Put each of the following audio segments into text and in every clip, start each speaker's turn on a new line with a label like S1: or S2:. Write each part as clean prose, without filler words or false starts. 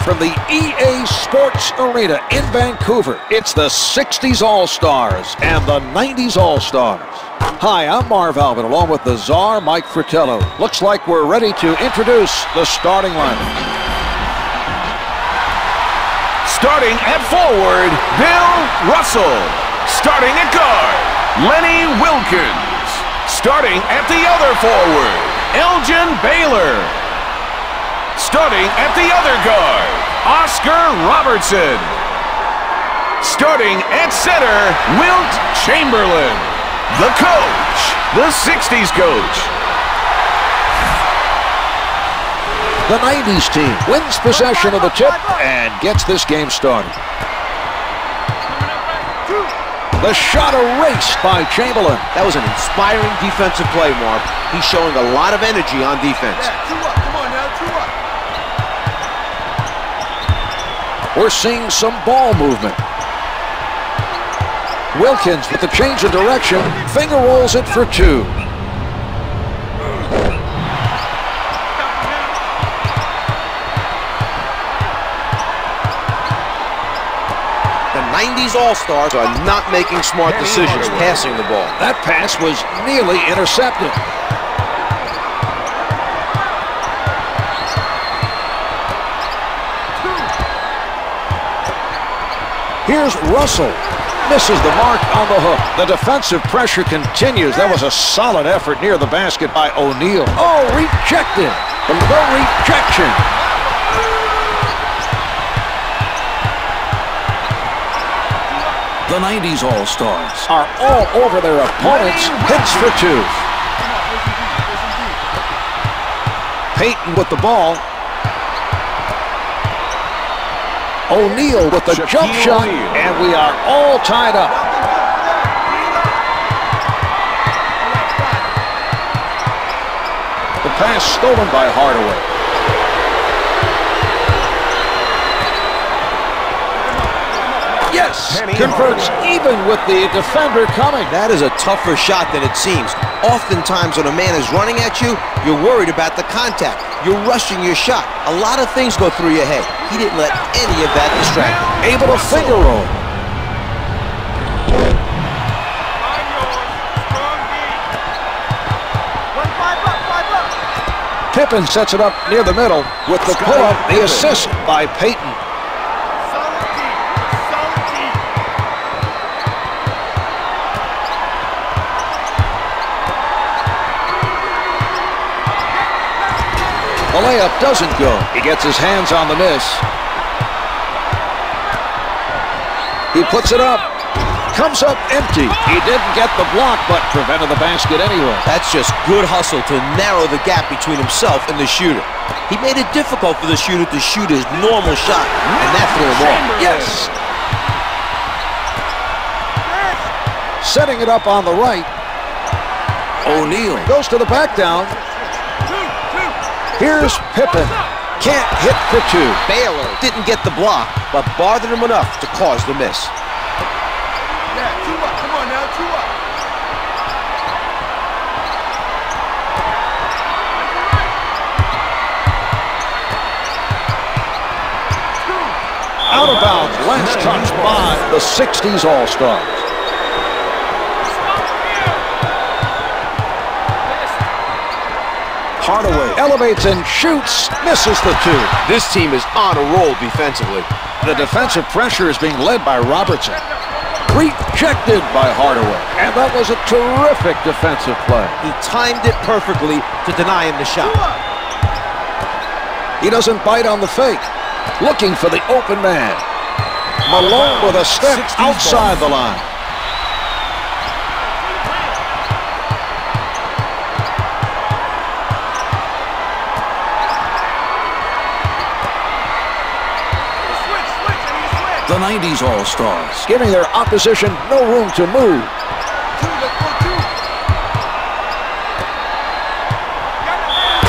S1: From the EA Sports Arena in Vancouver, it's the 60s All-Stars and the 90s All-Stars. Hi, I'm Marv Alvin, along with the czar, Mike Fratello. Looks like we're ready to introduce the starting lineup.
S2: Starting at forward, Bill Russell. Starting at guard, Lenny Wilkins. Starting at the other forward, Elgin Baylor. Starting at the other guard, Oscar Robertson. Starting at center, Wilt Chamberlain. The coach, the 60s coach.
S1: The 90s team wins possession of the tip and gets this game started. The shot erased by Chamberlain.
S3: That was an inspiring defensive play, Mark. He's showing a lot of energy on defense.
S1: We're seeing some ball movement. Wilkins with the change of direction, finger rolls it for two.
S3: The 90s All-Stars are not making smart decisions passing the ball.
S1: That pass was nearly intercepted. Here's Russell. Misses the mark on the hook. The defensive pressure continues. That was a solid effort near the basket by O'Neal. Oh, rejected. The rejection. The 90s All-Stars are all over their opponents. Hits for two. Payton with the ball. O'Neal with the jump shot, and we are all tied up. The pass stolen by Hardaway. Yes, converts even with the defender coming.
S3: That is a tougher shot than it seems. Oftentimes when a man is running at you, you're worried about the contact. You're rushing your shot. A lot of things go through your head. He didn't let any of that distract him.
S1: Able to finger roll. Pippen sets it up near the middle with the pull-up, the assist by Payton. The layup doesn't go. He gets his hands on the miss. He puts it up. Comes up empty. He didn't get the block, but prevented the basket anyway.
S3: That's just good hustle to narrow the gap between himself and the shooter. He made it difficult for the shooter to shoot his normal shot, and that threw him off.
S1: Yes. Setting it up on the right. O'Neal goes to the back down. Here's Pippen. Can't hit for two.
S3: Baylor didn't get the block, but bothered him enough to cause the miss.
S4: Yeah, 2 up. Come on now, 2 up.
S1: Out of bounds. Last touch by the 60s All-Stars. Hardaway elevates and shoots, misses the two.
S3: This team is on a roll defensively.
S1: The defensive pressure is being led by Robertson. Rejected by Hardaway. And that was a terrific defensive play.
S3: He timed it perfectly to deny him the shot.
S1: He doesn't bite on the fake. Looking for the open man. Malone with a step outside the line. The 90s All-Stars, giving their opposition no room to move.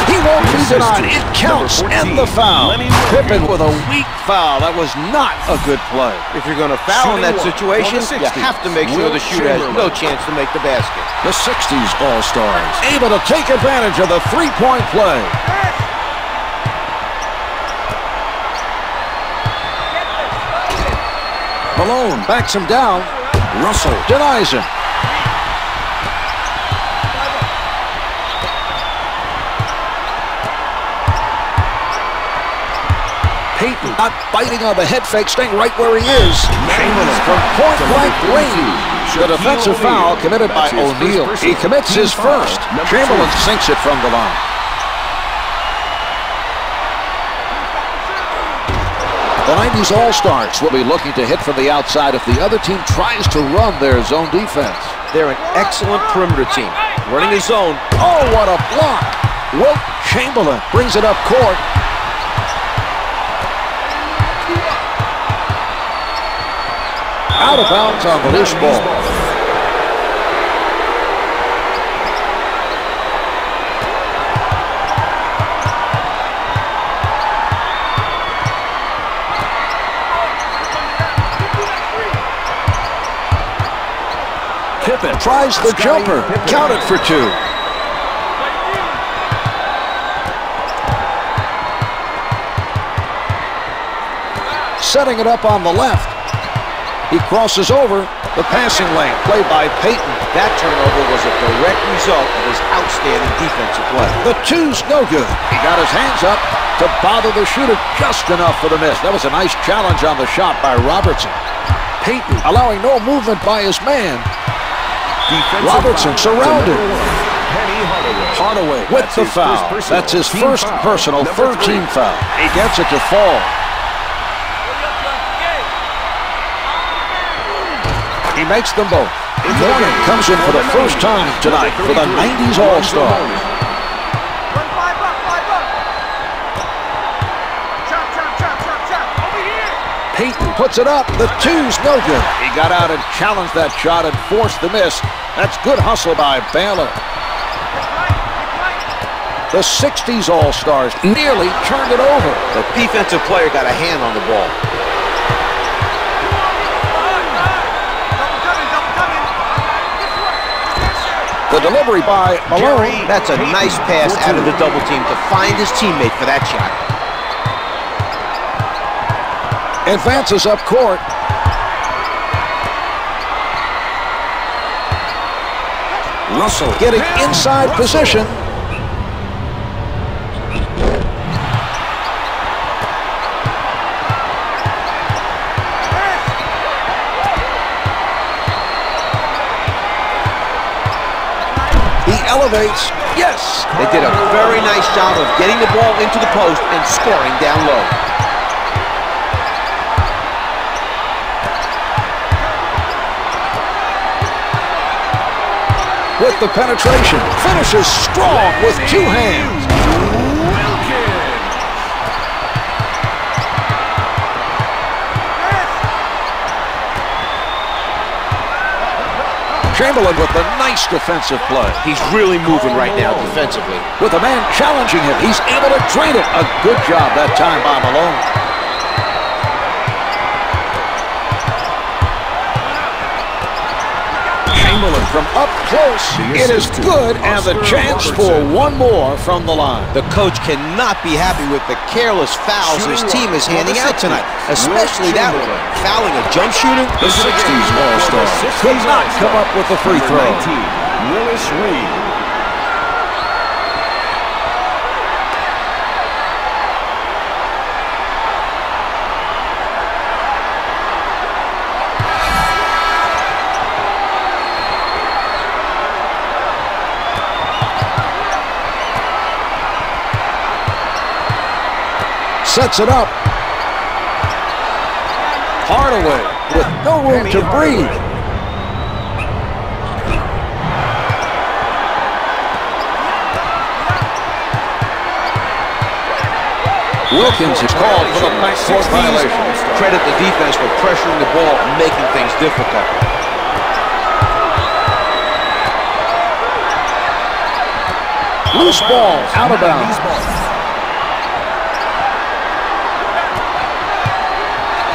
S1: He won't be denied. It counts, and the foul. Pippen with a weak foul. That was not a good play.
S3: If you're going to foul in that situation, you have to make sure the shooter has no chance to make the basket.
S1: The 60s All-Stars, able to take advantage of the three-point play. Malone backs him down. Russell denies him. Payton not biting on the head fake, staying right where he is. Chamberlain from point-blank range. The defensive foul committed by O'Neal. He commits his first. Chamberlain sinks it from the line. The 90s All-Stars will be looking to hit from the outside if the other team tries to run their zone defense.
S3: They're an excellent perimeter team. Running a zone.
S1: Oh, what a block. Wilt Chamberlain brings it up court. Out of bounds on the loose ball. Pippen tries the jumper. Counted for two. Setting it up on the left. He crosses over the passing lane, played by Payton.
S3: That turnover was a direct result of his outstanding defensive play.
S1: The two's no good. He got his hands up to bother the shooter just enough for the miss. That was a nice challenge on the shot by Robertson. Payton allowing no movement by his man. Robertson surrounded. Hardaway with the foul. That's his first personal, third-team foul. He gets it to fall. He makes them both. Morgan comes in for the first time tonight for the 90s All-Stars. Payton puts it up. The two's no good. He got out and challenged that shot and forced the miss. That's good hustle by Baylor. The 60s All-Stars nearly turned it over.
S3: The defensive player got a hand on the ball.
S1: The delivery by Malone.
S3: That's a nice pass out of the double team to find his teammate for that shot.
S1: Advances up court. Russell getting inside position. Elevates. Yes.
S3: They did a very nice job of getting the ball into the post and scoring down low.
S1: With the penetration, finishes strong with two hands. Chamberlain with the nice defensive play.
S3: He's really moving right now defensively.
S1: With a man challenging him, he's able to drain it. A good job that time by Malone. Chamberlain from up close. It is good, and the chance for one more from the line.
S3: The coach cannot be happy with the careless fouls his team is handing out tonight, especially that one. Fouling a jump shooter.
S1: The 60s All-Star could not come up with the free throw.
S2: Willis Reed.
S1: Sets it up. Hardaway with no room to breathe. Wilkins is called for the backcourt violation.
S3: Credit the defense for pressuring the ball and making things difficult.
S1: Loose ball, out of bounds.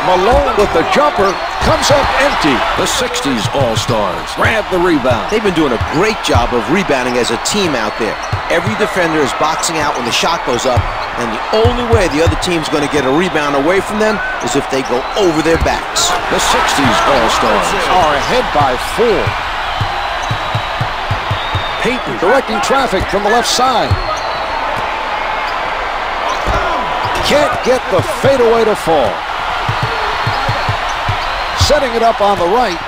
S1: Malone with the jumper, comes up empty. The 60s All-Stars grab the rebound.
S3: They've been doing a great job of rebounding as a team out there. Every defender is boxing out when the shot goes up, And the only way the other team's going to get a rebound away from them is if they go over their backs.
S1: The 60s All-Stars are ahead by 4. Payton directing traffic from the left side. Can't get the fadeaway to fall. Setting it up on the right.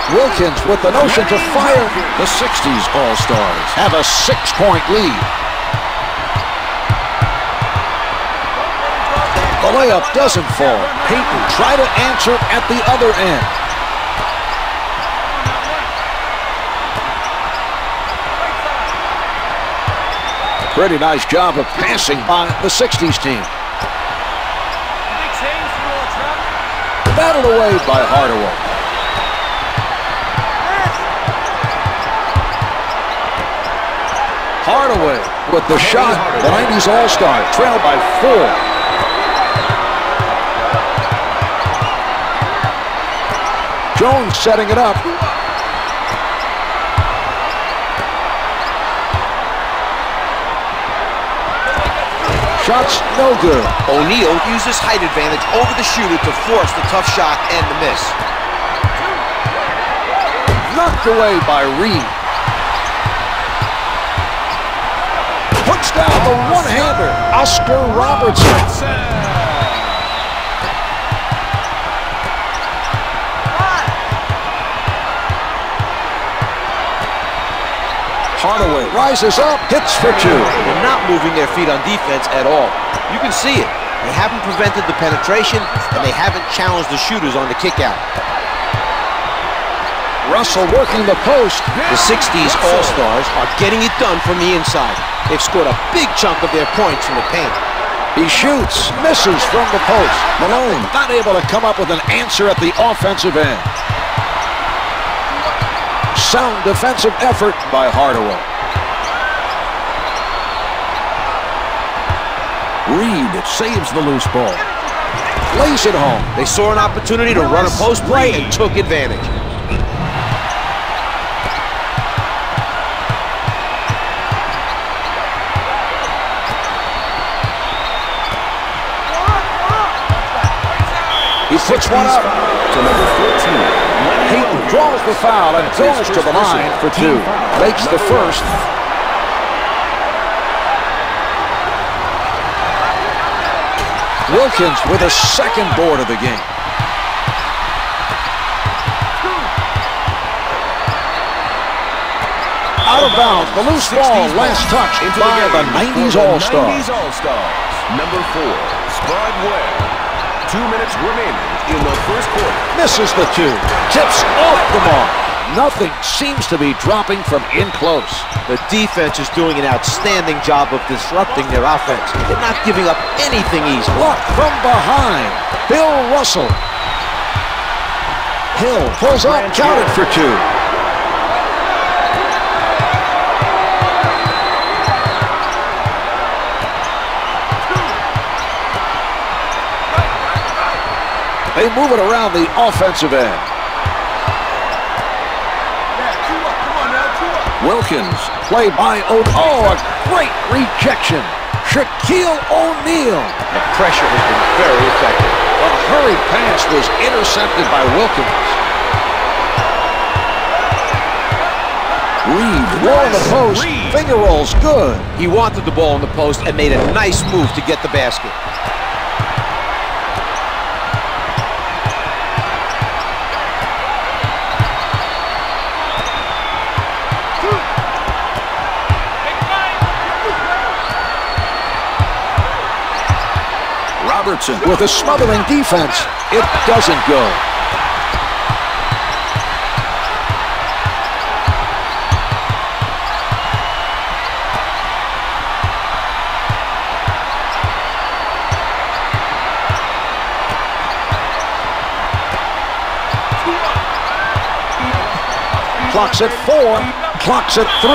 S1: Wilkins with the notion to fire. The 60s All-Stars have a 6-point lead. The layup doesn't fall. Payton try to answer at the other end. Pretty nice job of passing by the 60s team. Battled away by Hardaway. Hardaway with the shot. The 90s All-Star trailed by 4. Jones setting it up. Shots no good.
S3: O'Neal uses height advantage over the shooter to force the tough shot and the miss.
S1: Knocked away by Reed. Puts down the one-hander. Oscar Robertson. Hardaway rises up, hits for 2.
S3: They're not moving their feet on defense at all. You can see it. They haven't prevented the penetration, and they haven't challenged the shooters on the kickout.
S1: Russell working the post.
S3: The 60s All-Stars are getting it done from the inside. They've scored a big chunk of their points from the paint.
S1: He shoots, misses from the post. Malone not able to come up with an answer at the offensive end. Sound defensive effort by Hardaway. Reed saves the loose ball. Lays it home.
S3: They saw an opportunity to run a post play and took advantage.
S1: He puts one up
S2: to number 14.
S1: Payton draws the foul and goes to the line for 2. Makes the first. Wilkins with a second board of the game. Out of bounds, the loose ball, last touch by the 90s All-Stars.
S2: Number 4, Spud Webb. 2 minutes remaining in the first quarter.
S1: Misses the 2. Tips off the mark. Nothing seems to be dropping from in close.
S3: The defense is doing an outstanding job of disrupting their offense. They're not giving up anything easy.
S1: Blocked from behind. Bill Russell. Hill pulls up, counted for 2. They move it around the offensive end. Wilkins, play by Oh, a great rejection. Shaquille O'Neal.
S3: The pressure has been very effective.
S1: A hurried pass was intercepted by Wilkins. Reed, ball in the post, finger rolls good.
S3: He wanted the ball in the post and made a nice move to get the basket.
S1: Robertson with a smothering defense. It doesn't go. Clock's at 4. Clock's at 3.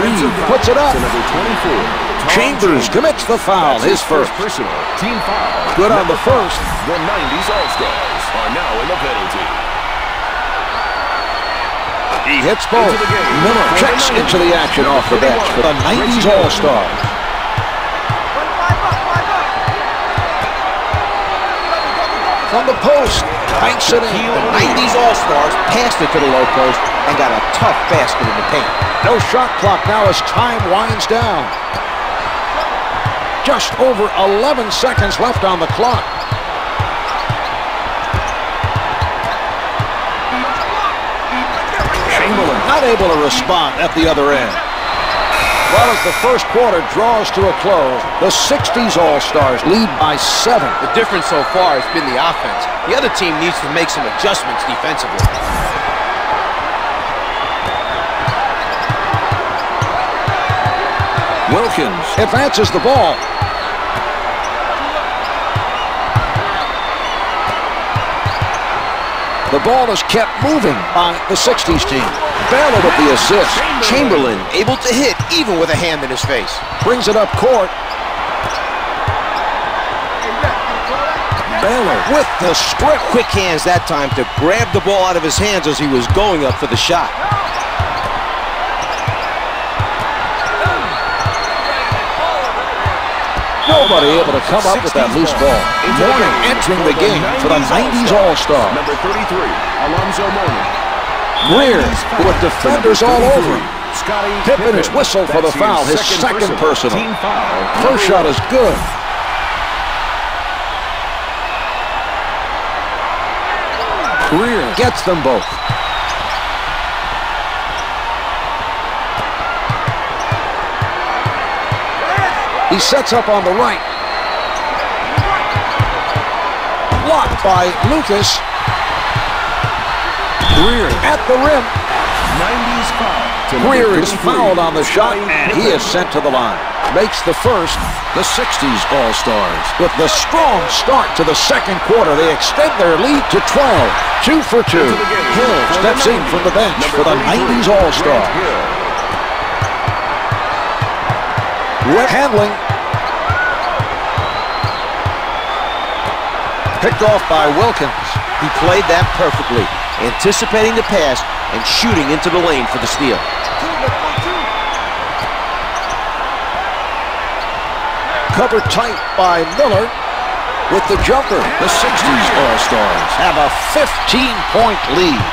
S1: Reed puts it up.
S2: Number 24.
S1: Chambers commits the foul, his first.
S2: Personal team foul.
S1: Good on the first.
S2: The 90s All-Stars are now in the penalty.
S1: He hits both. Miller checks into the action off the bench for the 90s All-Stars. From the post, banks it in.
S3: The 90s All-Stars passed it to the low post and got a tough basket in the paint.
S1: No shot clock now as time winds down. Just over 11 seconds left on the clock. Chamberlain not able to respond at the other end. Well, as the first quarter draws to a close, the 60s All-Stars lead by 7.
S3: The difference so far has been the offense. The other team needs to make some adjustments defensively.
S1: Wilkins advances the ball. The ball is kept moving by the 60s team. Baylor with the assist.
S3: Chamberlain able to hit even with a hand in his face.
S1: Brings it up court. Baylor with the strip.
S3: Quick hands that time to grab the ball out of his hands as he was going up for the shot.
S1: Nobody able to come up with that loose ball. Mourning entering the game for the 90s All-Star.
S2: Number 33, Alonzo Mourning.
S1: Greer with defenders all over him. Pippen is whistled for the foul, his second personal. First shot is good. Greer gets them both. He sets up on the right. Blocked by Lucas. Greer at the rim.
S2: 90s foul.
S1: Greer is fouled on the shot, and he is sent to the line. Makes the first. The 60s All-Stars. With the strong start to the second quarter, they extend their lead to 12. 2 for 2. Hill steps in from the bench for the 90s All-Star. Wet handling. Picked off by Wilkins.
S3: He played that perfectly, anticipating the pass and shooting into the lane for the steal.
S1: Covered tight by Miller with the jumper. The 60s All-Stars have a 15-point lead.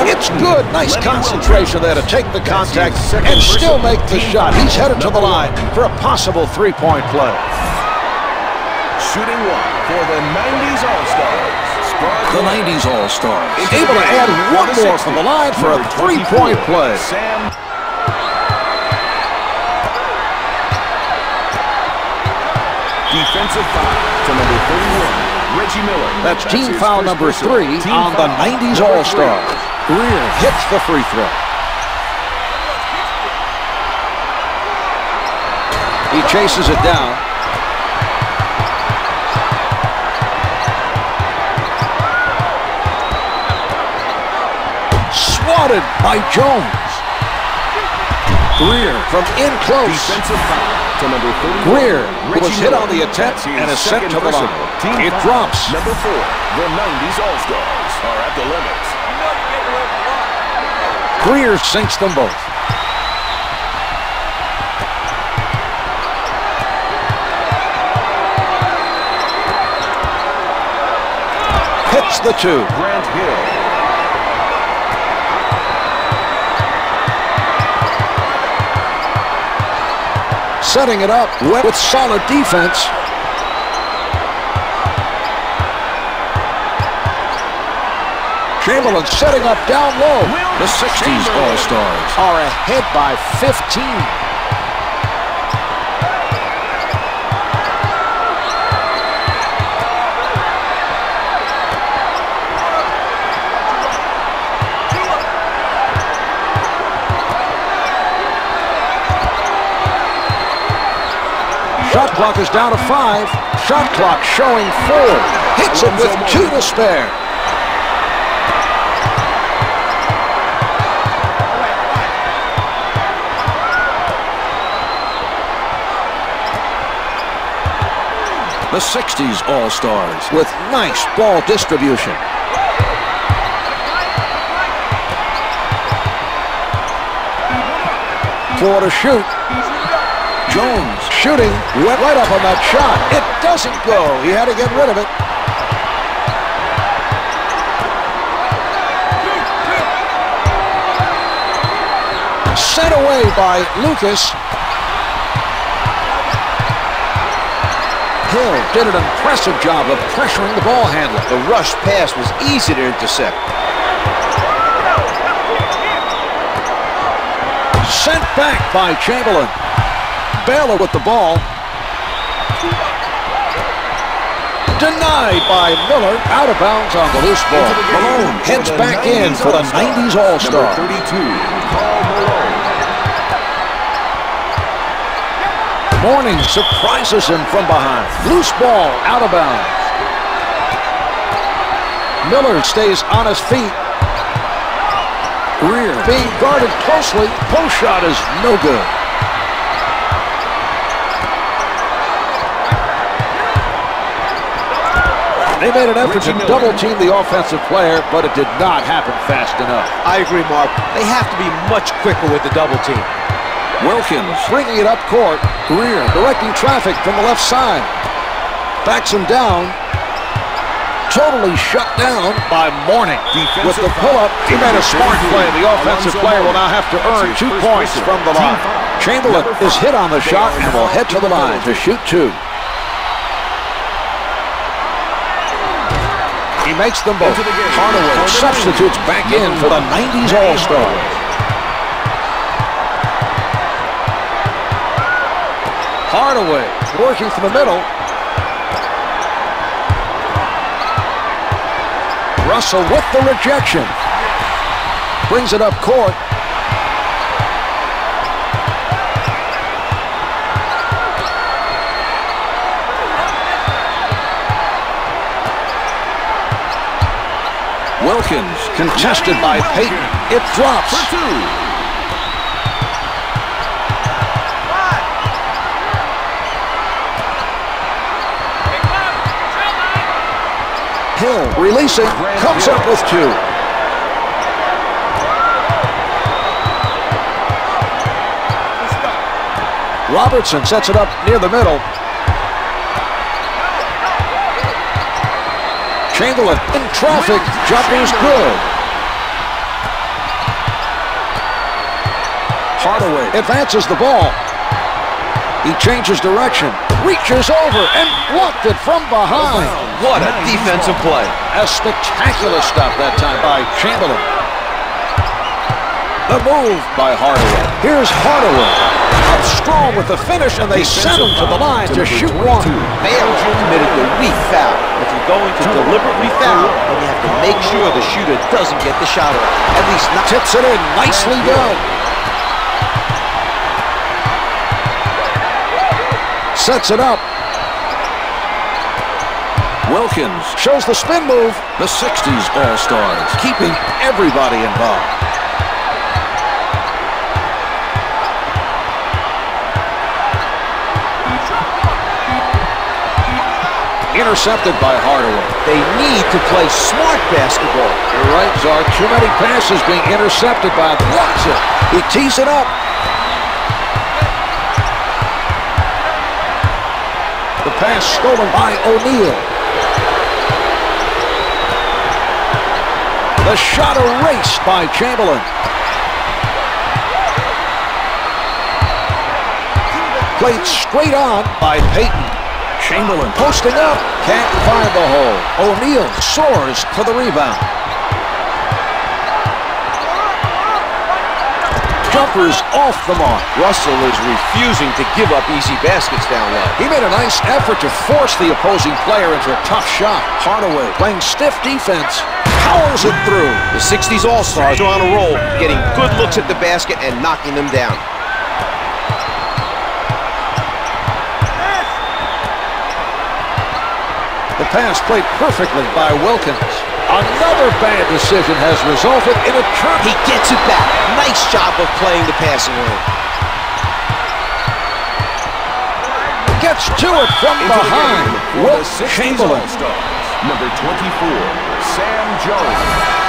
S1: It's good. Nice concentration there to take the contact and still make the shot. He's headed to the line for a possible three-point play.
S2: Shooting one for the 90s All-Stars.
S1: The 90s All-Stars able to add one more from the line for a three-point play.
S2: Defensive foul to number 31, Reggie Miller.
S1: That's team foul number 3 on the 90s All-Stars. Greer hits the free throw. He chases it down. Swatted by Jones. Greer from in close.
S2: Defensive foul to number 31.
S1: Greer was hit on the attempt and is sent to the line. It drops.
S2: Number 4, the 90s All-Stars are at the limits.
S1: Greer sinks them both. Hits the two.
S2: Grant Hill.
S1: Setting it up with solid defense. Chamberlain setting up down low. The 60s All-Stars are ahead by 15. Shot clock is down to 5. Shot clock showing 4. Hits it with 2 to spare. The 60s All-Stars with nice ball distribution. Floor to shoot. Jones shooting, went right up on that shot. It doesn't go. He had to get rid of it. Sent away by Lucas. Hill did an impressive job of pressuring the ball handler.
S3: The rush pass was easy to intercept.
S1: Sent back by Chamberlain. Baylor with the ball. Denied by Miller. Out of bounds on the loose ball. Malone heads back in for the 90s All-Star.
S2: Number 32, Karl Malone.
S1: Mourning surprises him from behind. Loose ball out of bounds. Miller stays on his feet. Greer being guarded closely. Post shot is no good. They made an effort to double-team the offensive player, but it did not happen fast enough.
S3: I agree, Mark. They have to be much quicker with the double team.
S1: Wilkins bringing it up court. Greer directing traffic from the left side. Backs him down. Totally shut down by Mourning. With the pull-up, he made a smart play. The offensive player will now have to earn 2 points from the line. Chamberlain is hit on the shot and will head to the line to shoot 2. He makes them both. Hardaway substitutes back in for the 90s All-Stars. Hardaway working from the middle. Russell with the rejection. Brings it up court. Wilkins contested by Payton. It drops.
S2: For 2.
S1: Hill releasing, comes up with 2. Robertson sets it up near the middle. Chamberlain in traffic, jumper's good. Hardaway advances the ball. He changes direction, reaches over, and blocked it from behind.
S3: What a defensive play.
S1: A spectacular stop that time by Chamberlain. The move by Hardaway. Here's Hardaway. Up strong with the finish, and they send him to the line to shoot 1.
S3: Baylor committed the weak foul. If you're going to deliberately foul, then you have to make sure the shooter doesn't get the shot off. At least not.
S1: Tips it in. Nicely done. Sets it up. Wilkins shows the spin move. The 60s All-Stars keeping everybody involved. Intercepted by Hardaway.
S3: They need to play smart basketball.
S1: You're right, Czar. Too many passes being intercepted by Watson. He tees it up. The pass stolen by O'Neal. The shot erased by Chamberlain. Played straight on by Payton. Chamberlain posting up, can't find the hole. O'Neal soars for the rebound. Jumpers off the mark.
S3: Russell is refusing to give up easy baskets down low.
S1: He made a nice effort to force the opposing player into a tough shot. Hardaway playing stiff defense, powers it through.
S3: The 60s All-Stars are on a roll, getting good looks at the basket and knocking them down.
S1: The pass played perfectly by Wilkins. Another bad decision has resulted in a turn.
S3: He gets it back. Nice job of playing the passing lane.
S1: Gets to it from behind. Wilt Chamberlain.
S2: Number 24, Sam Jones.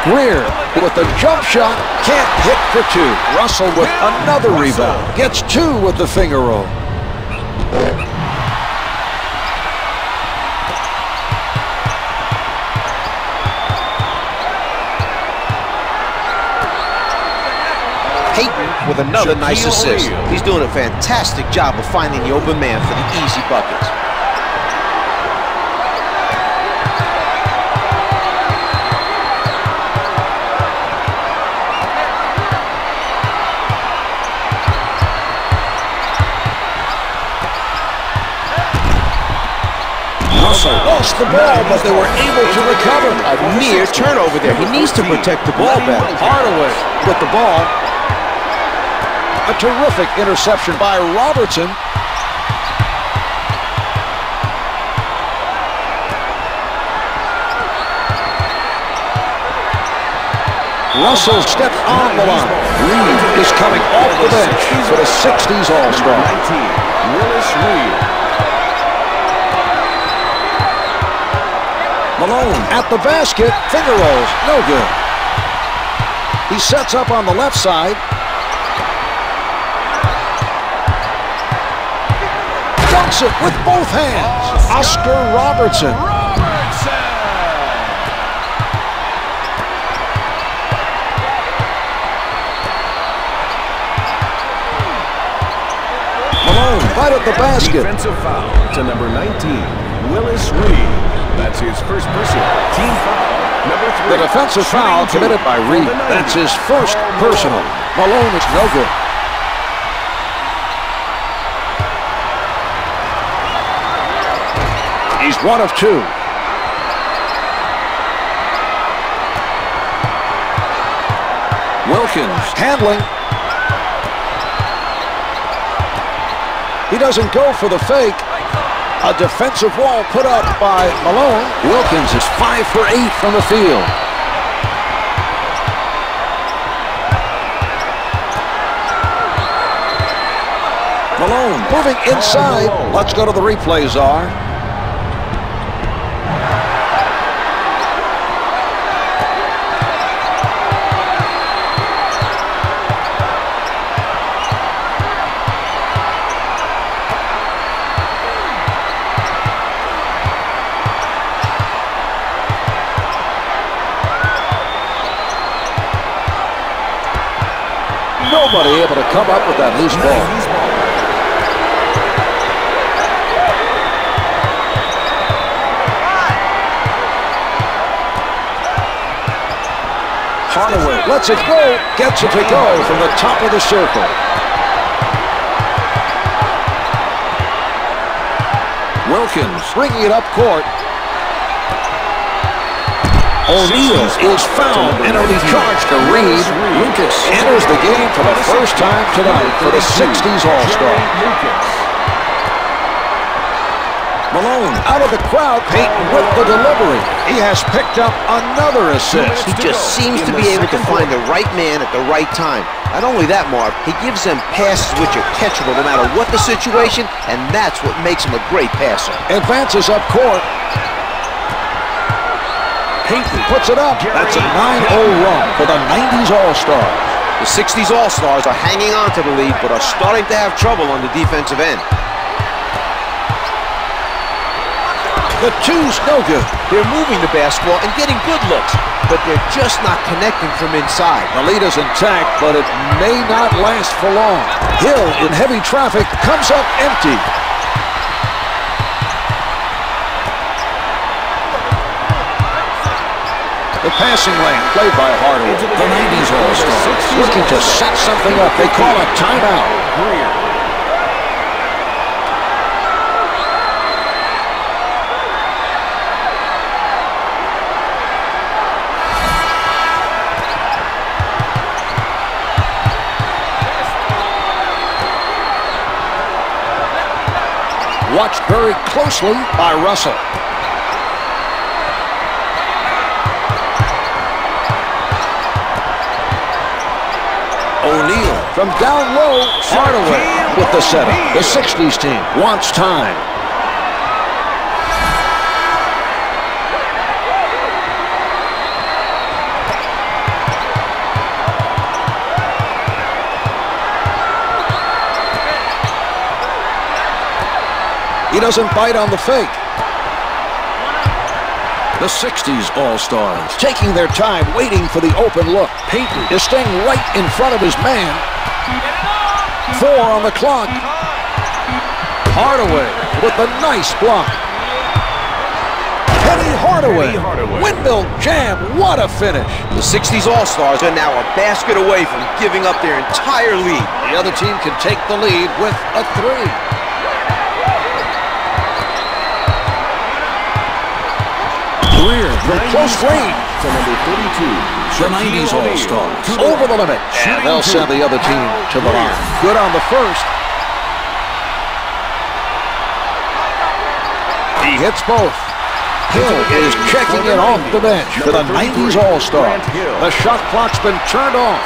S1: Greer with the jump shot, can't hit for two. Russell with another rebound, gets two with the finger roll.
S3: Payton with another nice assist. He's doing a fantastic job of finding the open man for the easy buckets.
S1: Lost the ball, but they were able to recover.
S3: A near turnover there. He needs to protect the ball better.
S1: Hardaway with the ball. A terrific interception by Robertson. Russell stepped on the line. Reed is coming off the bench for the 60s All-Star.
S2: 19, Willis Reed.
S1: Malone at the basket, finger rolls, no good. He sets up on the left side. Dunks it with both hands. Oscar Robertson. Malone right at the basket.
S2: Defensive foul to number 19, Willis Reed. That's his first personal team foul. Number 3.
S1: The defensive foul committed by Reed. That's his first personal. Malone is no good. He's 1 of 2. Wilkins handling. He doesn't go for the fake. A defensive wall put up by Malone. Wilkins is 5 for 8 from the field. Malone moving inside. Let's go to the replay, Czar. Nobody able to come up with that loose ball. Hardaway lets it go, gets it to go from the top of the circle. Wilkins bringing it up court. O'Neal is fouled and a charge to Reed. Lucas enters the game for the first time tonight for the 60s All-Star. Malone out of the crowd, Payton with the delivery. He has picked up another assist.
S3: He just seems to be able to find the right man at the right time. Not only that, Marv, he gives them passes which are catchable no matter what the situation, and that's what makes him a great passer.
S1: Advances up court. Payton puts it up. That's a 9-0 run for the 90s All-Stars.
S3: The 60s All-Stars are hanging on to the lead, but are starting to have trouble on the defensive end.
S1: The two's no good.
S3: They're moving the basketball and getting good looks, but they're just not connecting from inside.
S1: The lead is intact, but it may not last for long. Hill in heavy traffic comes up empty. The passing lane played by Hardaway. The 90s All-Stars looking to set something up. They call a timeout. Watched very closely by Russell. O'Neal from down low. Hardaway with the setup. The 60s team wants time. He doesn't bite on the fake. The 60s All-Stars taking their time, waiting for the open look. Payton is staying right in front of his man. 4 on the clock. Hardaway with the nice block. Penny Hardaway. Windmill jam. What a finish.
S3: The 60s All-Stars are now a basket away from giving up their entire lead.
S1: The other team can take the lead with a 3. From close range
S2: to number 32.
S1: The 90s All-Stars over the limit, and they'll send the other team to the line. Good on the first. He hits both. Hill is checking in off the bench for the 90s All-Stars. The shot clock's been turned off.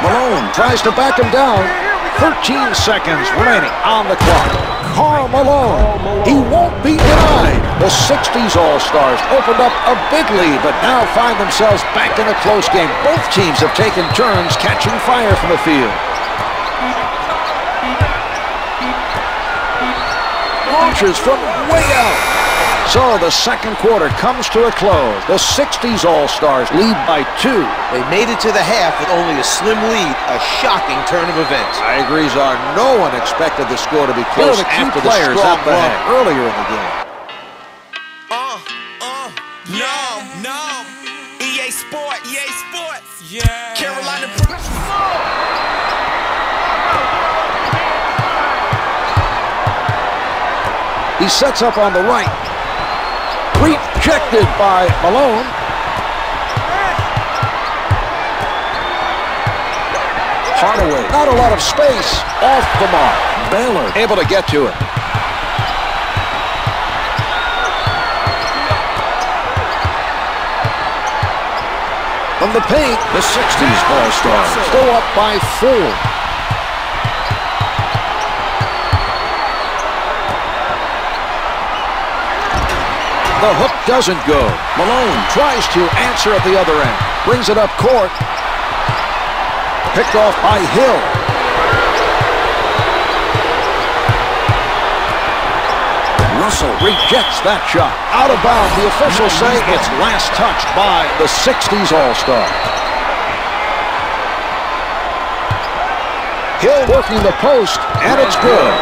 S1: Malone tries to back him down. 13 seconds remaining on the clock. Karl Malone, he won't be denied. The 60s All-Stars opened up a big lead, but now find themselves back in a close game. Both teams have taken turns catching fire from the field. Launches from way out. So the second quarter comes to a close. The 60s All-Stars lead by 2.
S3: They made it to the half with only a slim lead, a shocking turn of events.
S1: I agree, Czar. No one expected the score to be close after the strong run earlier in the game.
S5: No. EA Sports. Yeah. Carolina.
S1: He sets up on the right. Rejected by Malone. Hardaway, not a lot of space. Off the mark. Baylor able to get to it. From the paint, the 60s All-Stars go up by 4. The hook doesn't go. Malone tries to answer at the other end. Brings it up court. Picked off by Hill. Russell rejects that shot. Out of bounds. The officials say it's last touched by the 60s All-Star. Hill working the post, and it's good.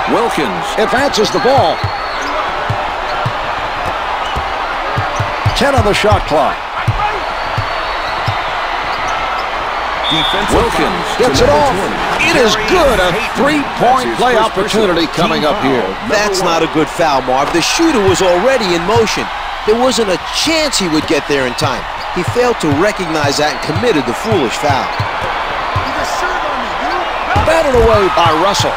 S1: Wilkins advances the ball. 10 on the shot clock. Wilkins gets it off. It is good. A three-point play opportunity coming up here.
S3: That's not a good foul, Marv. The shooter was already in motion. There wasn't a chance he would get there in time. He failed to recognize that and committed the foolish foul.
S1: Batted away by Russell.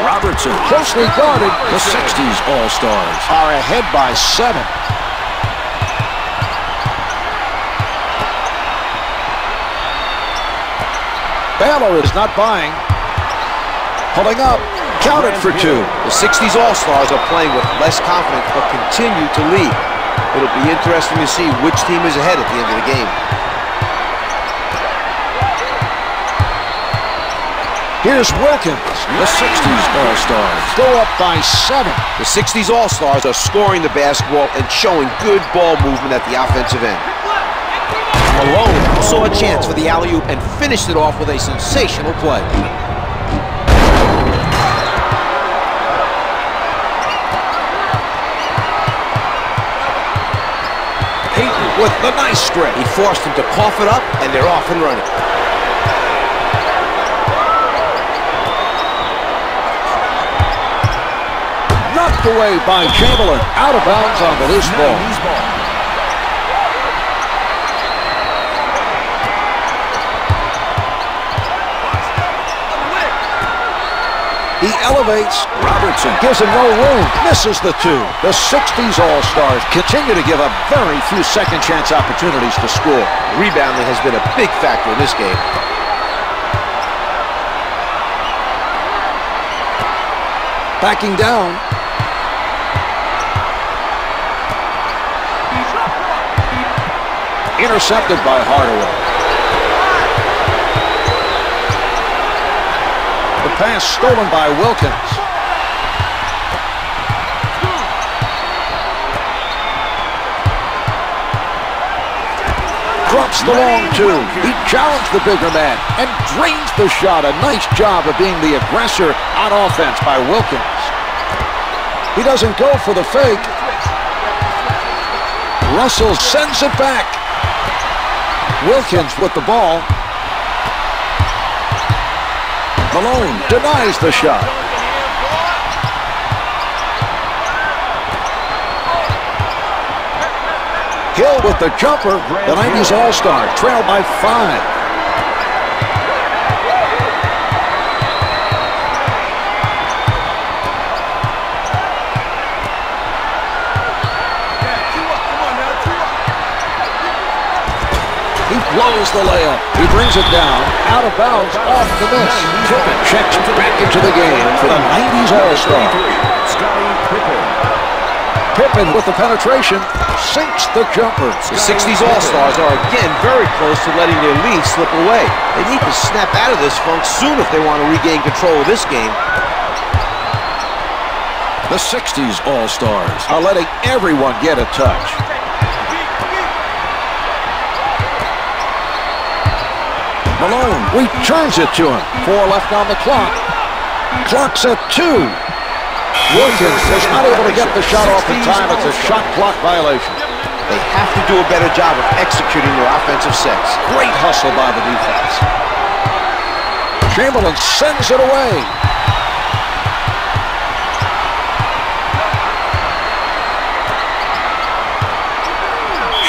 S1: Robertson closely guarded. The 60s All-Stars are ahead by 7. Baylor is not buying. Pulling up. Counted for 2.
S3: The 60s All-Stars are playing with less confidence but continue to lead. It'll be interesting to see which team is ahead at the end of the game.
S1: Here's Wilkins. The 60s All-Stars go up by 7.
S3: The 60s All-Stars are scoring the basketball and showing good ball movement at the offensive end. Malone saw a chance for the alley-oop and finished it off with a sensational play.
S1: Payton with the nice strip.
S3: He forced him to cough it up, and they're off and running.
S1: away by Chamberlain. Out of bounds on the loose ball.
S2: 90s ball.
S1: He elevates. Robertson gives him no room. Misses the two. The 60s All-Stars continue to give up very few second chance opportunities to score.
S3: Rebounding has been a big factor in this game.
S1: Backing down. Intercepted by Hardaway. The pass stolen by Wilkins. Drops the long two. He challenged the bigger man and drains the shot. A nice job of being the aggressor on offense by Wilkins. He doesn't go for the fake. Russell sends it back. Wilkins with the ball. Malone denies the shot. Hill with the jumper. The 90s All-Star trailed by 5. Blows the layup. He brings it down. Out of bounds. Off the miss. Pippen checks back into the game for the 90s All-Star. Pippen with the penetration. Sinks the jumper.
S3: The 60s All-Stars are again very close to letting their lead slip away. They need to snap out of this funk soon if they want to regain control of this game.
S1: The 60s All-Stars are letting everyone get a touch. Malone returns it to him. 4 left on the clock. Clock's at 2. Wilkins is not able to get the shot off in time. It's a shot clock violation.
S3: They have to do a better job of executing their offensive sets.
S1: Great hustle by the defense. Chamberlain sends it away.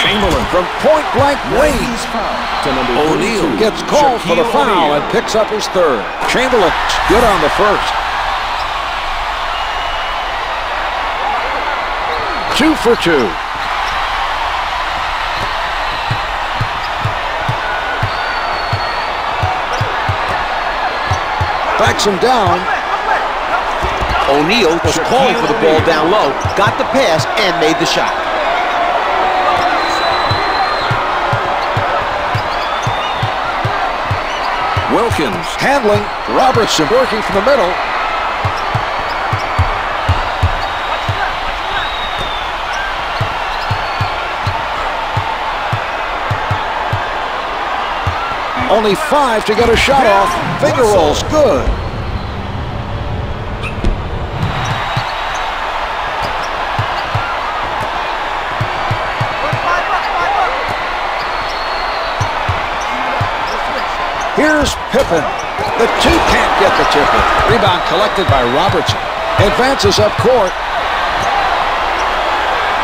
S1: Chamberlain from point-blank range. O'Neal gets called for the foul and picks up his 3rd. Chamberlain good on the 1st. 2 for 2. Backs him down.
S3: O'Neal was calling for the ball down low, got the pass, and made the shot.
S1: Wilkins handling. Robertson working from the middle. Only 5 to get a shot off. Finger rolls good. Here's Pippen. The 2 can't get the tip in. Rebound collected by Robertson. Advances up court.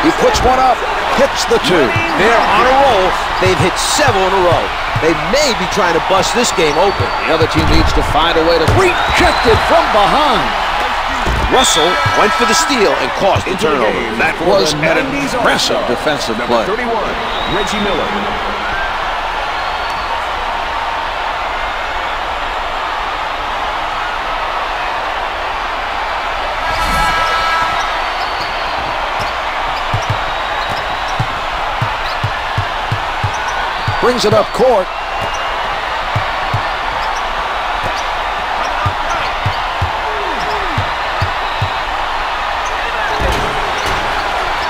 S1: He puts one up. Hits the 2.
S3: They're on a roll. They've hit several in a row. They may be trying to bust this game open.
S1: The other team needs to find a way to rejected from behind.
S3: Russell went for the steal and caused the turnover.
S1: That was an impressive defensive play.
S2: 31, Reggie Miller.
S1: Brings it up court.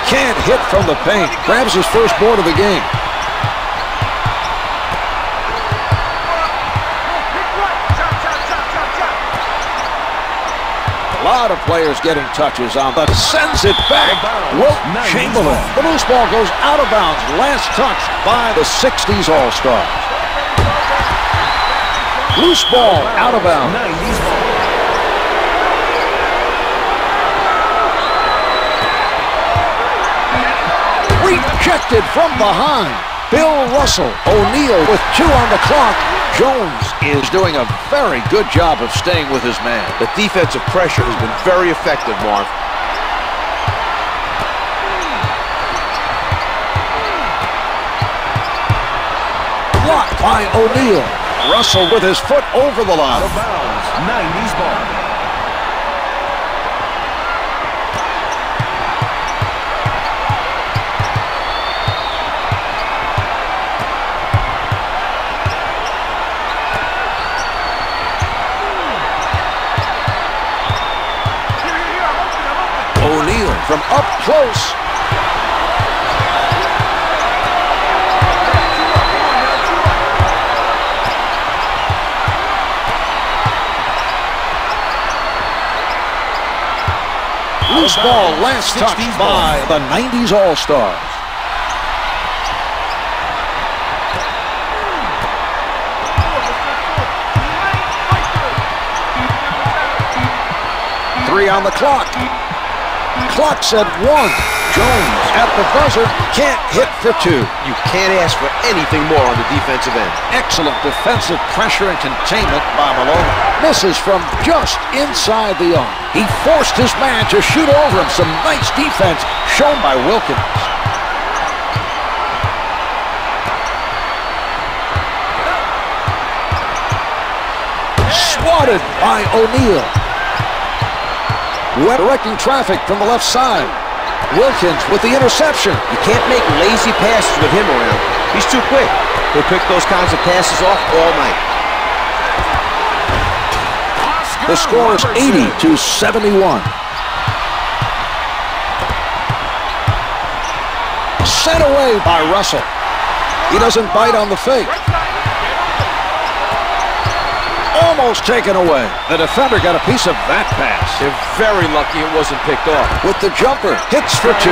S1: Can't hit from the paint. Grabs his first board of the game. A lot of players getting touches on, but sends it back. Wilt Chamberlain. The loose ball goes out of bounds. Last touch by the 60s All-Stars. Loose ball out of bounds. Rejected from behind. Bill Russell. O'Neal with 2 on the clock. Jones is doing a very good job of staying with his man.
S3: The defensive pressure has been very effective, Marv.
S1: Blocked by O'Neal. Russell with his foot over the line.
S2: Out of bounds. 90s ball.
S1: O'Neal from up close. Loose ball, last touch by the 90s All-Stars. Three on the clock. Clock's at 1. Jones at the buzzer, can't hit for 2.
S3: You can't ask for anything more on the defensive end.
S1: Excellent defensive pressure and containment by Malone. Misses from just inside the arc. He forced his man to shoot over him. Some nice defense shown by Wilkins. Swatted by O'Neal. Directing traffic from the left side. Wilkins with the interception.
S3: You can't make lazy passes with him around. He's too quick. He'll pick those kinds of passes off all night.
S1: The score is 80-71. Sent away by Russell. He doesn't bite on the fake. Almost taken away. The defender got a piece of that pass.
S3: They're very lucky it wasn't picked off.
S1: With the jumper, hits for 2.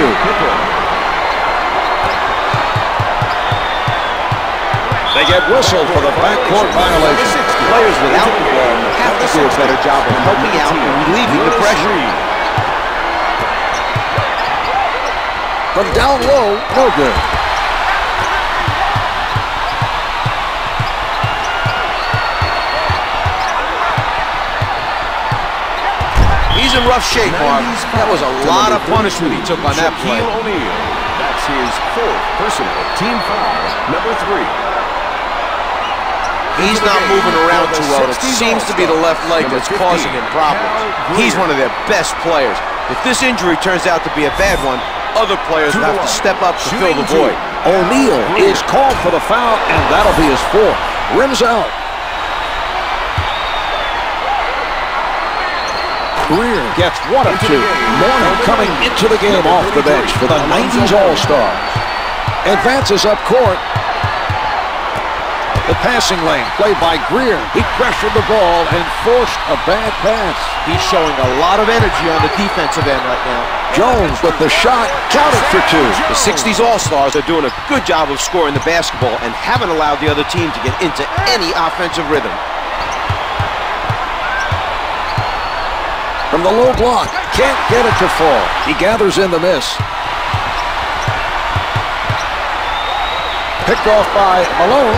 S1: They get whistled for the backcourt violation.
S3: Players without the ball have to do a better job of helping out and relieving the pressure.
S1: From down low, no good.
S3: He's in rough shape, Marv. That was a lot of punishment he took on that play.
S2: O'Neal. That's his 4th personal. Team foul, number 3.
S3: He's not moving around too well. It seems to be the left leg that's causing him problems. He's one of their best players. If this injury turns out to be a bad one, other players will have to step up to fill the void.
S1: O'Neal is called for the foul, and that'll be his 4th. Rims out. Greer gets 1 of 2. Mourning coming into the game off the bench for the 90s All-Stars. Advances up court. The passing lane played by Greer. He pressured the ball and forced a bad pass.
S3: He's showing a lot of energy on the defensive end right now.
S1: Jones with the shot, counted for 2.
S3: The 60s All-Stars are doing a good job of scoring the basketball and haven't allowed the other team to get into any offensive rhythm.
S1: From the low block, can't get it to fall. He gathers in the miss. Picked off by Malone.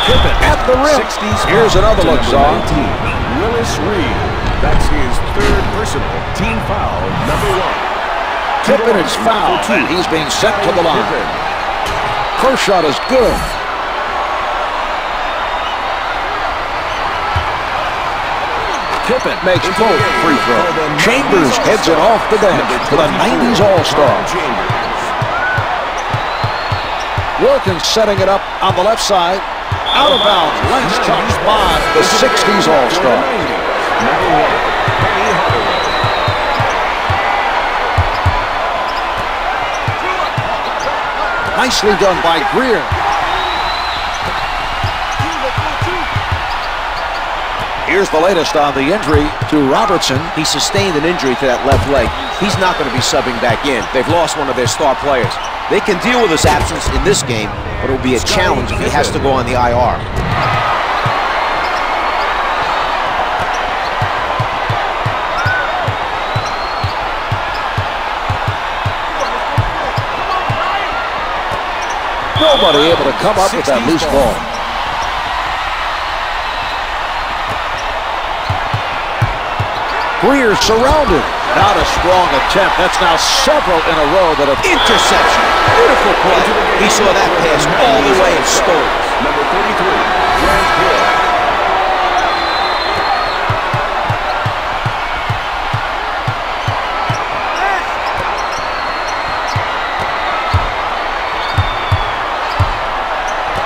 S1: Pippen at the rim. Here's another look, Czar.
S2: Willis Reed. That's his 3rd personal. Team foul, number 1.
S1: Pippen is fouled, and he's being sent to the line. First shot is good. Pippen makes both free throws. Chambers heads it off the bench for the 90s All-Stars. Wilkins setting it up on the left side. Out of bounds. Last touch by the 60s All-Stars. Nicely done by Greer. Here's the latest on the injury to Robertson.
S3: He sustained an injury to that left leg. He's not going to be subbing back in. They've lost one of their star players. They can deal with his absence in this game, but it will be a challenge if he has to go on the IR.
S1: Nobody able to come up with that loose ball. Greer surrounded. Not a strong attempt. That's now several in a row that have...
S3: Interception. Beautiful play. He saw that pass all the way and stole it.
S2: Number 33, Grant Hill.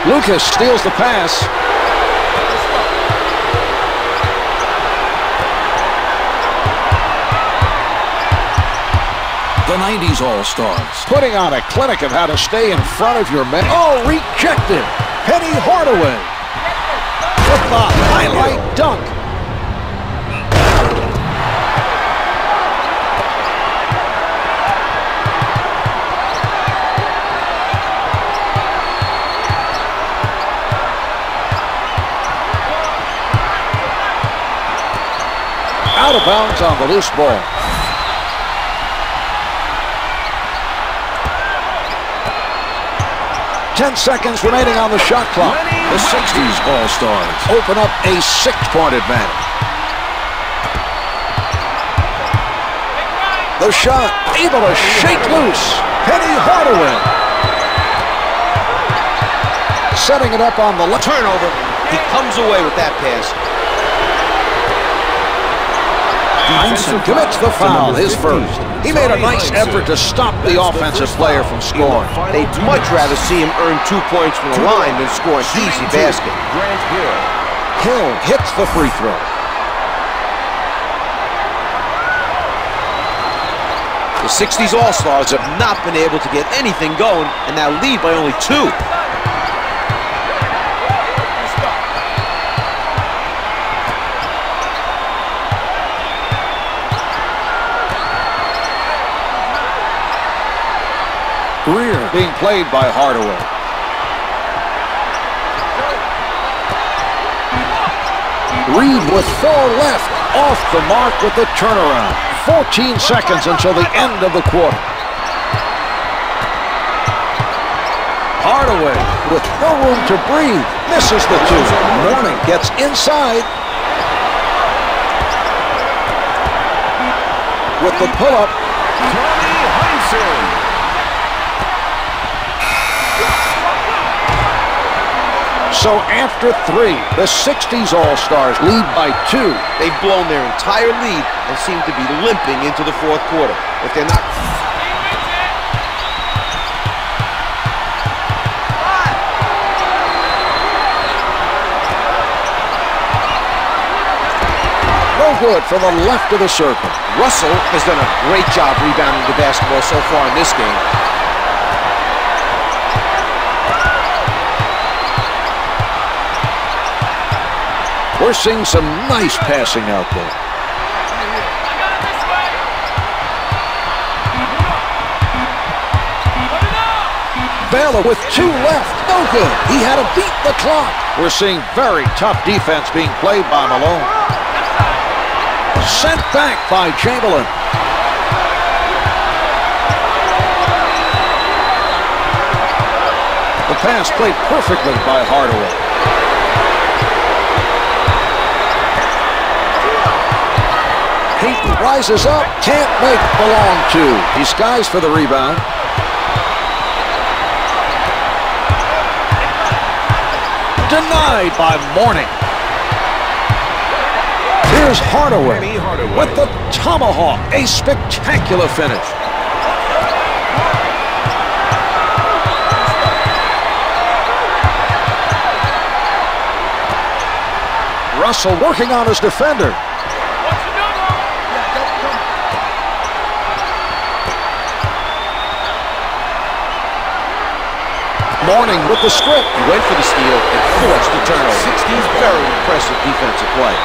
S1: Lucas steals the pass. The 90s All-Stars, putting on a clinic of how to stay in front of your men. Oh, rejected. Penny Hardaway with the highlight dunk. Out of bounds on the loose ball. Ten seconds remaining on the shot clock. The 60s All-Stars open up a 6-point advantage. The shot able to shake loose. Penny Hardaway. Setting it up on the left.
S3: Turnover. He comes away with that pass.
S1: Johnson commits the foul, his first. He made a nice effort to stop the offensive player from scoring.
S3: They'd much rather see him earn 2 points from the line than score an easy basket.
S2: Grant Hill.
S1: Hill hits the free throw.
S3: The 60s All-Stars have not been able to get anything going and now lead by only 2.
S1: Greer being played by Hardaway. Reed with 4 left. Off the mark with the turnaround. 14 seconds until the end of the quarter. Hardaway with no room to breathe. Misses the 2. Mourning gets inside. With the pull-up.
S2: Tony Heinsohn.
S1: So after 3, the 60s All-Stars lead by 2.
S3: They've blown their entire lead and seem to be limping into the 4th quarter. If they're not...
S1: No good from the left of the circle.
S3: Russell has done a great job rebounding the basketball so far in this game.
S1: We're seeing some nice passing out there. Baylor with 2 left. No good. He had to beat the clock. We're seeing very tough defense being played by Malone. Sent back by Chamberlain. The pass played perfectly by Hardaway. Payton rises up, can't make belong to. He skies for the rebound. Denied by Mourning. Here's Hardaway with the tomahawk. A spectacular finish. Russell working on his defender. Mourning with the strip.
S3: He went for the steal and forced the turnover. 60's very impressive defensive play.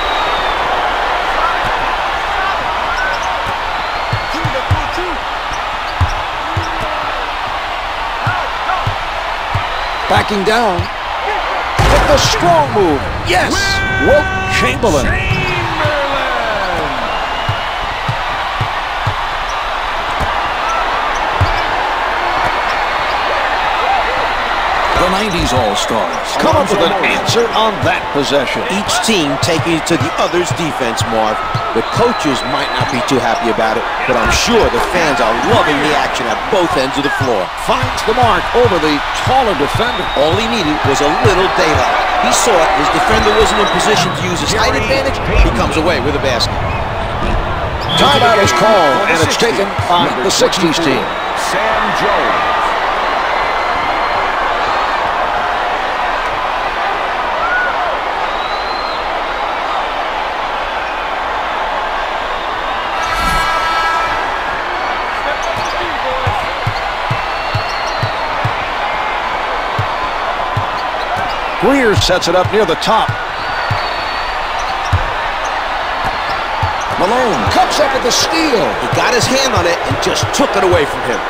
S1: Backing down. With the strong move. Yes! Wilt Chamberlain. The 90s All-Stars come up with an answer on that possession.
S3: Each team taking it to the other's defense, Marv. The coaches might not be too happy about it, but I'm sure the fans are loving the action at both ends of the floor.
S1: Finds the mark over the taller defender.
S3: All he needed was a little daylight. He saw it. His defender wasn't in position to use his height advantage. He comes away with a basket.
S1: Timeout is called, and it's taken by the 60s team.
S2: Sam Jones.
S1: Greer sets it up near the top. Malone comes up with the steal.
S3: He got his hand on it and just took it away from him.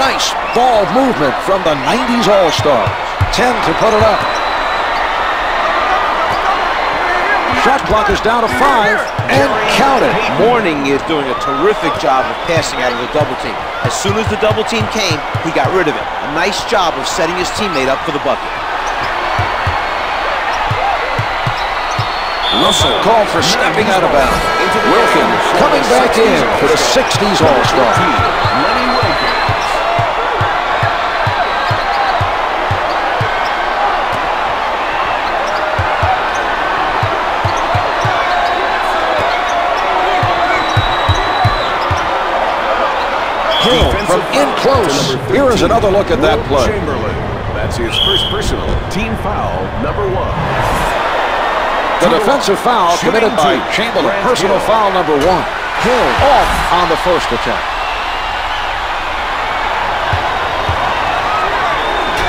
S1: Nice ball movement from the 90s All-Stars. 10 to put it up. Shot clock is down to 5, and count it.
S3: Mourning is doing a terrific job of passing out of the double team. As soon as the double team came, he got rid of it. A nice job of setting his teammate up for the bucket.
S1: Russell called for stepping out of bounds. Wilkins coming back in for the 60s All-Star. Hill from in close. Here is another look at that play.
S2: Chamberlain. That's his first personal. Team foul, number 1.
S1: The defensive foul committed by Chamberlain. Personal foul number 1. Hill off on the first attempt.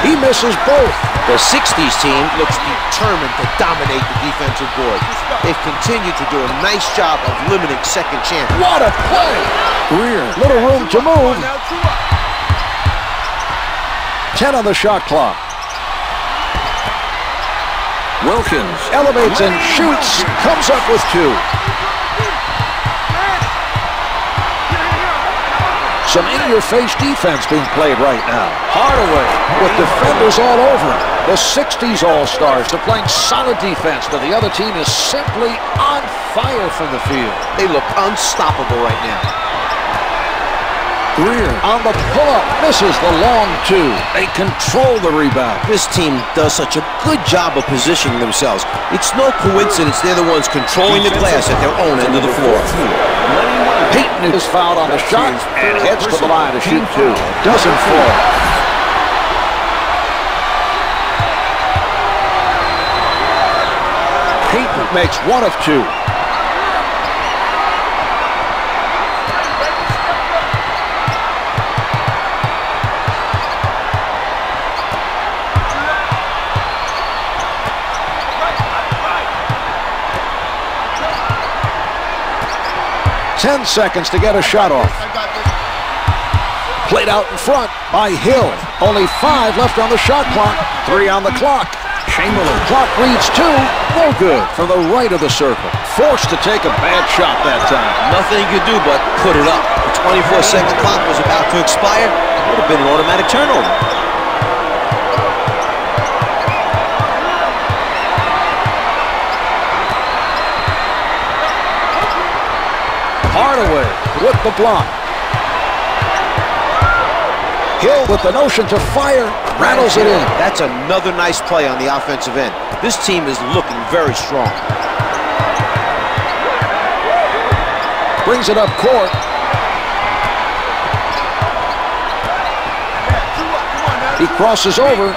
S1: He misses both.
S3: The 60s team looks determined to dominate the defensive board. They've continued to do a nice job of limiting second chances.
S1: What a play! Greer, little room to move. 10 on the shot clock. Wilkins elevates and shoots. Comes up with 2. Some in-your-face defense being played right now. Hardaway with defenders all over him. The 60s All-Stars are playing solid defense, but the other team is simply on fire from the field.
S3: They look unstoppable right now.
S1: Greer on the pull-up, misses the long 2. They control the rebound.
S3: This team does such a good job of positioning themselves. It's no coincidence they're the ones controlling the glass at their own end of the floor.
S1: Payton is fouled on the shot and heads to the line to shoot 2. Doesn't fall. Payton makes 1 of 2. Ten seconds to get a shot off. Played out in front by Hill. Only 5 left on the shot clock. 3 on the clock. Chamberlain. Clock reads 2. No good from the right of the circle. Forced to take a bad shot that time.
S3: Nothing he could do but put it up. The 24-second clock was about to expire. It would have been an automatic turnover.
S1: Hardaway with the block. Hill with the notion to fire, rattles it in.
S3: That's another nice play on the offensive end. This team is looking very strong.
S1: Brings it up court. He crosses over.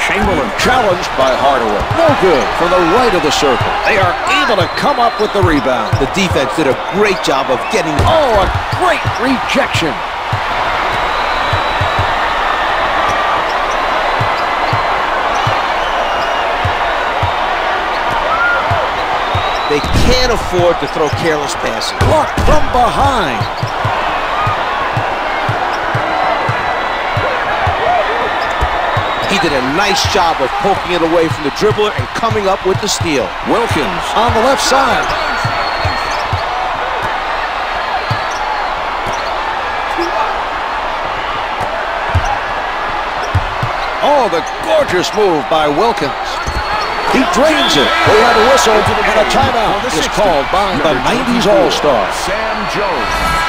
S1: Chamberlain challenged by Hardaway. No good from the right of the circle. They are able to come up with the rebound.
S3: The defense did a great job of getting...
S1: Oh, a great rejection.
S3: They can't afford to throw careless passes.
S1: Blocked from behind.
S3: He did a nice job of poking it away from the dribbler and coming up with the steal.
S1: Wilkins on the left side. Oh, the gorgeous move by Wilkins. He drains it. We have a whistle and a timeout is called by the 90s All-Star.
S2: Sam Jones.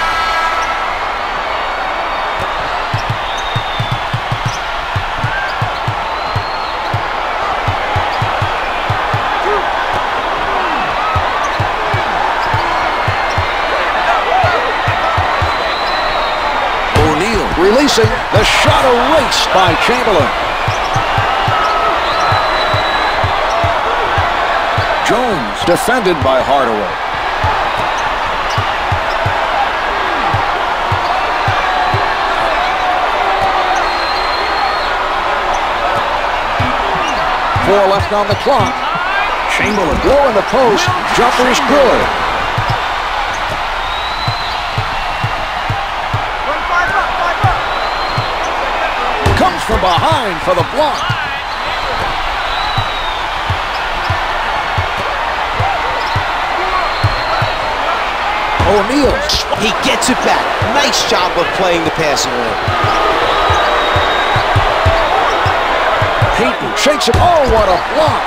S1: Releasing the shot erased by Chamberlain. Jones defended by Hardaway. Four left on the clock. Chamberlain low in the post. Jumper's good. Comes from behind for the block. O'Neal.
S3: He gets it back. Nice job of playing the passing lane.
S1: Payton shakes it. Oh, what a block.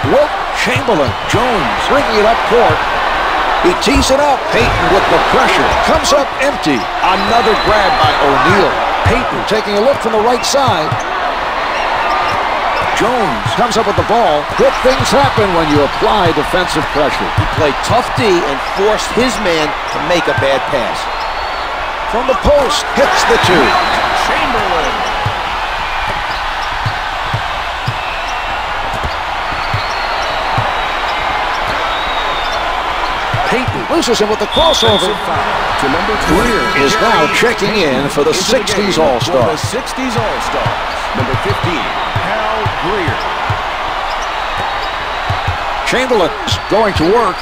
S1: Wilt Chamberlain. Jones bringing it up court. He tees it up. Payton with the pressure. Comes up empty. Another grab by O'Neal. Payton taking a look from the right side. Jones comes up with the ball. Good things happen when you apply defensive pressure.
S3: He played tough D and forced his man to make a bad pass.
S1: From the post, hits the two.
S2: Chamberlain.
S1: Payton loses him with the crossover.
S2: To number 3
S1: Greer is now checking in for the 60s All-Star.
S2: The 60s All-Star. Number 15, Hal Greer.
S1: Chamberlain's going to work.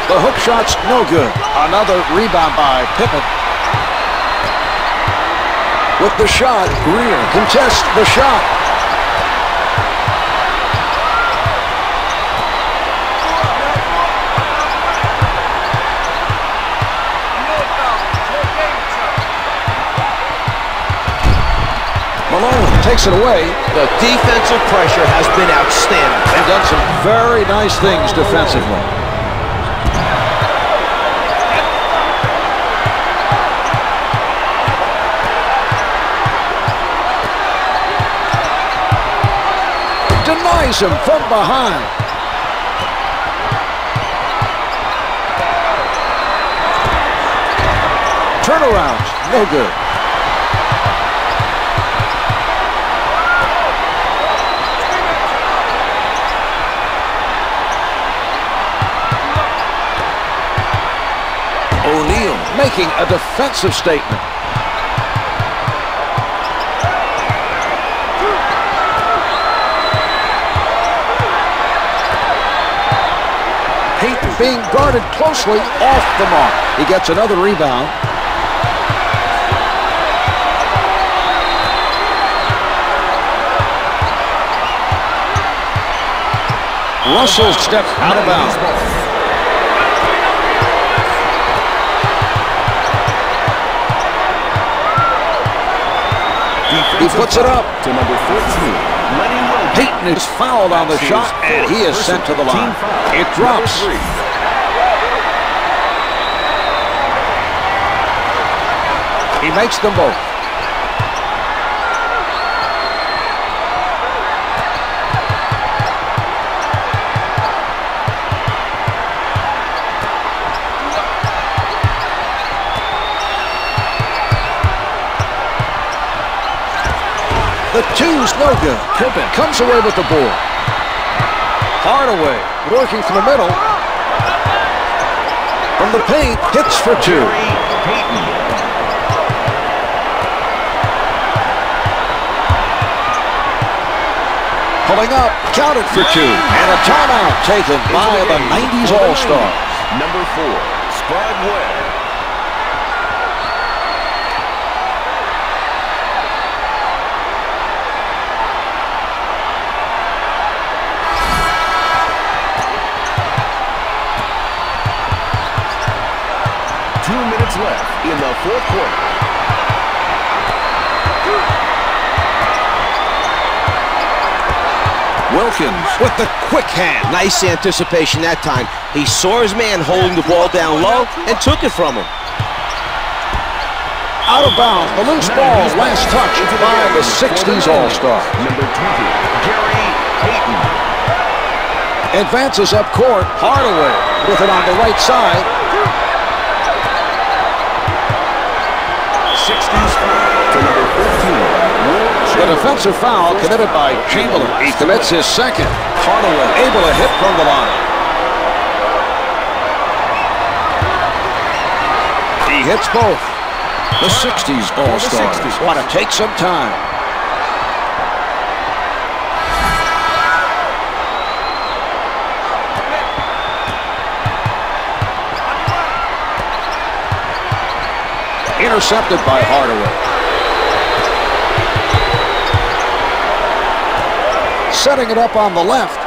S1: The hook shot's no good. Another rebound by Pippen. With the shot, Greer contests the shot. Malone takes it away.
S3: The defensive pressure has been outstanding.
S1: They've done some very nice things defensively. Denies him from behind. Turnarounds, no good. O'Neal making a defensive statement. Payton being guarded closely off the mark. He gets another rebound. Russell steps out of bounds. He puts it up.
S2: To number 14,
S1: Payton is fouled on the shot, and he is sent to the line. It drops. He makes them both. The two's no good. Pippen comes away with the ball. Hardaway working from the middle. From the paint, hits for two. Pulling up, counted for two. And a timeout taken by the 90s All-Stars.
S2: Number 4, Spud Webb. left in the fourth quarter.
S1: Wilkins with the quick hand.
S3: Nice anticipation that time. He saw his man holding the ball down low and took it from him.
S1: Out of bounds, the loose ball, last touch by the 60s All-Star.
S2: Number 20, Gary Payton.
S1: Advances up court, Hardaway with it on the right side.
S2: 60s to number 15.
S1: The defensive foul committed by Chamberlain. He commits his second. Hardaway able to hit from the line. He hits both. The 60s All-Stars want to take some time. Intercepted by Hardaway. Setting it up on the left.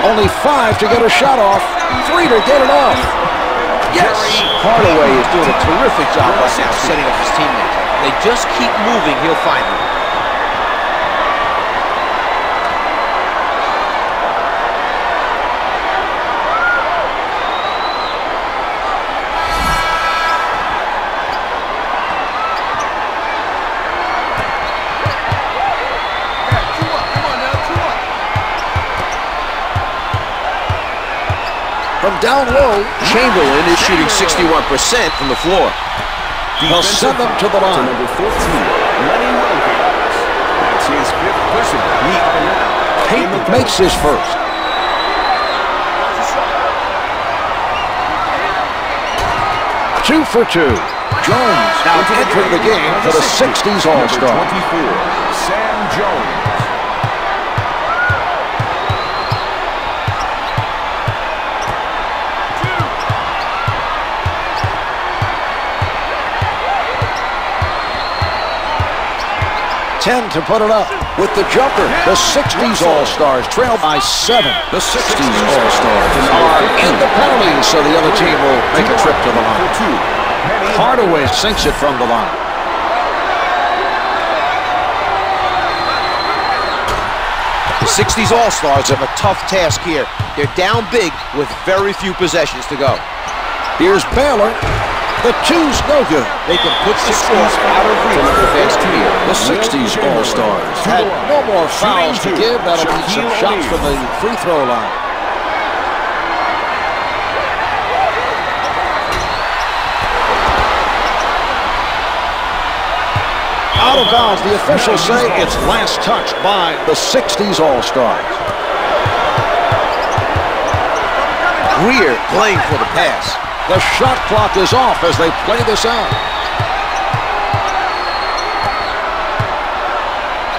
S1: Only 5 to get a shot off. 3 to get it off. Yes!
S3: Hardaway is doing a terrific job right now setting up his teammates. They just keep moving, he'll find them.
S1: From down low,
S3: Chamberlain is shooting 61% from the floor.
S1: He'll send them to the
S2: To
S1: line.
S2: number 14, Lenny Wilkins. That's his fifth personal. We are now
S1: Payton makes his first. Two for two. Jones now entering the game for the 60s All-Star.
S2: Number 24, Sam Jones.
S1: To put it up with the jumper. The 60s All-Stars trail by 7. The 60s All-Stars are in the penalties, so the other team will make a trip to the line. Hardaway sinks it from the line.
S3: The 60s All-Stars have a tough task here. They're down big with very few possessions to go.
S1: Here's Baylor. The two's no good.
S3: They can put the score out of reach for the next year.
S1: The 60s All-Stars had no more fouls to give. That'll be some shots from the free throw line. Out of bounds. The officials say it's last touch by the 60s All-Stars.
S3: Greer playing for the pass.
S1: The shot clock is off as they play this out.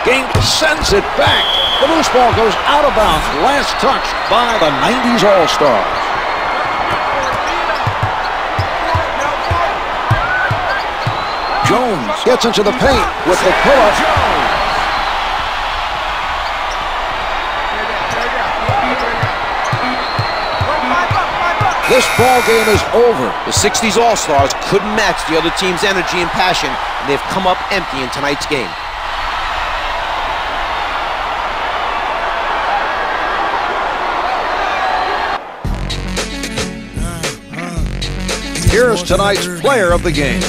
S1: Game sends it back. The loose ball goes out of bounds. Last touch by the 90s All-Stars. Jones gets into the paint with the pull-up. This ball game is over.
S3: The 60s All-Stars couldn't match the other team's energy and passion, and they've come up empty in tonight's game.
S1: Here's tonight's player of the game.